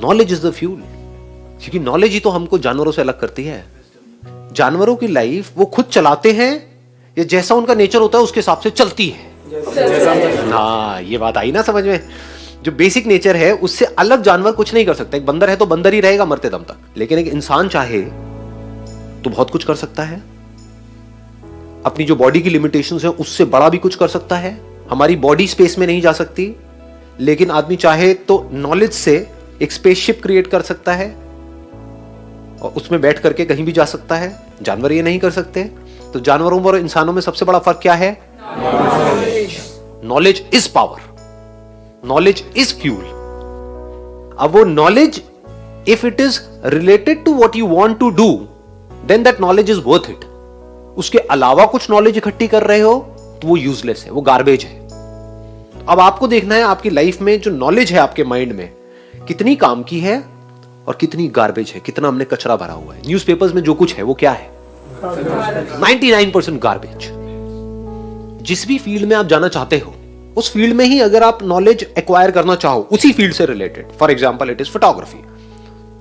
Knowledge is the fuel, क्योंकि knowledge ही तो हमको जानवरों से अलग करती है। जानवरों की लाइफ वो खुद चलाते हैं, या जैसा उनका नेचर होता है उसके हिसाब से चलती है। हाँ, ये बात आई ना समझ में। जो बेसिक नेचर है उससे अलग जानवर कुछ नहीं कर सकता। एक बंदर है तो बंदर ही रहेगा मरते दम तक, लेकिन एक इंसान चाहे तो बहुत कुछ कर सकता है। अपनी जो बॉडी की लिमिटेशंस है उससे बड़ा भी कुछ कर सकता है। हमारी बॉडी स्पेस में नहीं जा सकती, लेकिन आदमी चाहे तो नॉलेज से एक स्पेसशिप क्रिएट कर सकता है और उसमें बैठ करके कहीं भी जा सकता है। जानवर ये नहीं कर सकते। तो जानवरों और इंसानों में सबसे बड़ा फर्क क्या है? Knowledge is power, knowledge is fuel. अब वो knowledge, if it is related to what you want to do, then that knowledge is worth it. उसके अलावा कुछ नॉलेज इकट्ठी कर रहे हो तो वो यूजलेस है, वो गार्बेज है। अब आपको देखना है आपकी लाइफ में जो नॉलेज है आपके माइंड में कितनी काम की है और कितनी गार्बेज है, कितना हमने कचरा भरा हुआ है। न्यूज़पेपर्स में जो कुछ है वो क्या है? 99% गार्बेज। जिस भी फील्ड में आप जाना चाहते हो उस फील्ड में ही अगर आप नॉलेज एक्वायर करना चाहो उसी फील्ड से related, for example it is photography,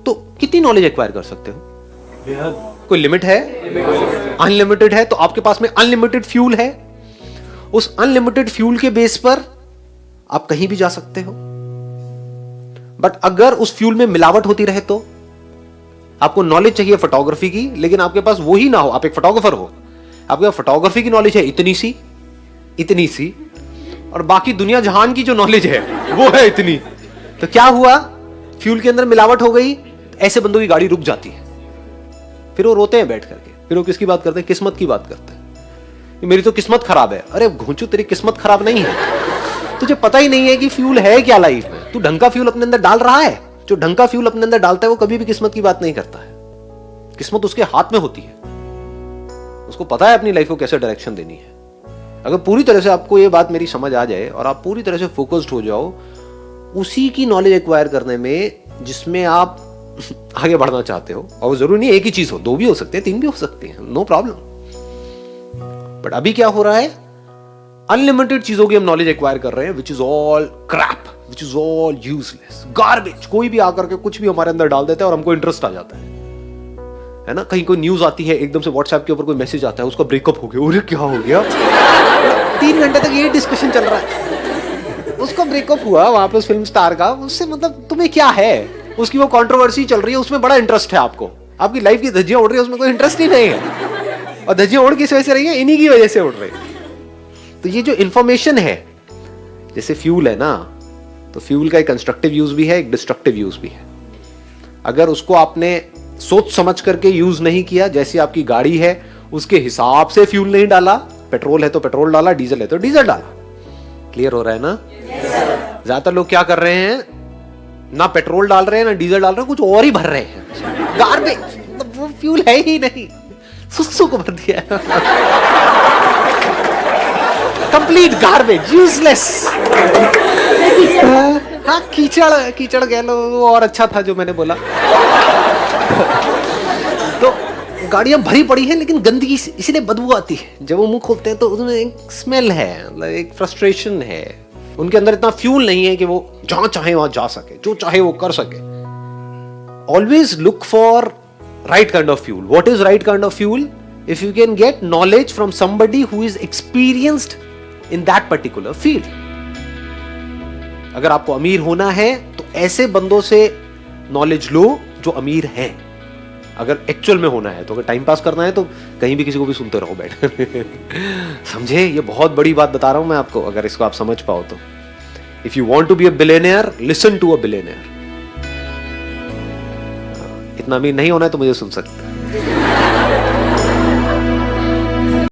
तो कितनी नॉलेज एक्वायर कर सकते हो? कोई लिमिट है? अनलिमिटेड है। तो आपके पास में अनलिमिटेड फ्यूल है। उस अनलिमिटेड फ्यूल के बेस पर आप कहीं भी जा सकते हो। बट अगर उस फ्यूल में मिलावट होती रहे तो आपको नॉलेज चाहिए फोटोग्राफी की, लेकिन आपके पास वो ही ना हो, आप एक फोटोग्राफर हो, आपके पास फोटोग्राफी की नॉलेज है इतनी सी और बाकी दुनिया जहान की जो नॉलेज है वो है इतनी, तो क्या हुआ? फ्यूल के अंदर मिलावट हो गई। ऐसे बंदों की गाड़ी रुक जाती है, फिर वो रोते हैं बैठ करके। फिर वो किसकी बात करते हैं? किस्मत की बात करते हैं। मेरी तो किस्मत खराब है। अरे घुंचू, तेरी किस्मत खराब नहीं है, तुझे पता ही नहीं है कि फ्यूल है क्या लाइफ में। तू ढंग का फ्यूल अपने अंदर डाल रहा है? जो ढंग का फ्यूल अपने अंदर डालता है वो कभी भी किस्मत की बात नहीं करता है। किस्मत उसके हाथ में होती है, उसको पता है अपनी लाइफ को कैसे डायरेक्शन देनी है। अगर पूरी तरह से आपको ये बात मेरी समझ आ जाए और आप पूरी तरह से फोकस्ड हो जाओ उसी की नॉलेज एक्वायर करने में जिसमें आप आगे बढ़ना चाहते हो, और जरूरी नहीं एक ही चीज हो, दो भी हो सकते हैं, तीन भी हो सकते हैं, नो प्रॉब्लम। बट अभी क्या हो रहा है? अनलिमिटेड चीजों की हम नॉलेज एक्वायर कर रहे हैं, which is all crap, which is all useless, garbage. कोई भी आकर के कुछ भी हमारे अंदर डाल देता है और हमको इंटरेस्ट आ जाता है ना। कहीं कोई न्यूज आती है, एकदम से व्हाट्सएप के ऊपर कोई मैसेज आता है, उसका ब्रेकअप हो गया, अरे क्या हो गया? 3 घंटे तक ये डिस्कशन चल रहा है, उसका ब्रेकअप हुआ वहां पे उस फिल्म स्टार का। उससे मतलब तुम्हें क्या है? उसकी वो कंट्रोवर्सी चल रही है, उसमें बड़ा इंटरेस्ट है आपको। आपकी लाइफ की धज्जियां उड़ रही है, उसमें कोई इंटरेस्ट ही नहीं है। और धज्जियां उड़ किस वजह से रही है? इन्हीं की वजह से उड़ रही है। तो ये जो इंफॉर्मेशन है, जैसे फ्यूल है ना, तो फ्यूल का एक कंस्ट्रक्टिव यूज भी है, एक डिस्ट्रक्टिव यूज भी है। अगर उसको आपने सोच समझ करके यूज नहीं किया, जैसी आपकी गाड़ी है उसके हिसाब से फ्यूल नहीं डाला, पेट्रोल है तो पेट्रोल डाला, डीजल है तो डीजल डाला। क्लियर हो रहा है ना? ज्यादातर लोग क्या कर रहे हैं, ना पेट्रोल डाल रहे हैं ना डीजल डाल रहे हैं, कुछ और ही भर रहे हैं, गार्बेज। मतलब वो फ्यूल है ही नहीं, सुसु को भर दिया, कंप्लीट गार्बेज, यूजलेस। हाँ, कीचड़ कह लो, वो और अच्छा था जो मैंने बोला। तो गाड़ियां भरी पड़ी हैं लेकिन गंदगी इसलिए बदबू आती है। जब वो मुंह खोलते हैं तो उसमें एक स्मेल है, मतलब एक फ्रस्ट्रेशन है। उनके अंदर इतना फ्यूल नहीं है कि वो जहां चाहे वहां जा सके, जो चाहे वो कर सके। Always look for right kind of fuel. What is right kind of fuel? If you can get knowledge from somebody who is experienced in that particular field. अगर आपको अमीर होना है तो ऐसे बंदों से नॉलेज लो जो अमीर हैं। अगर एक्चुअल में होना है तो, अगर टाइम पास करना है तो कहीं भी किसी को भी सुनते रहो बैठ। समझे? ये बहुत बड़ी बात बता रहा हूं मैं आपको, अगर इसको आप समझ पाओ तो। If you want to be a billionaire, listen to a billionaire. इतना अमीर नहीं होना है तो मुझे सुन सकते हैं।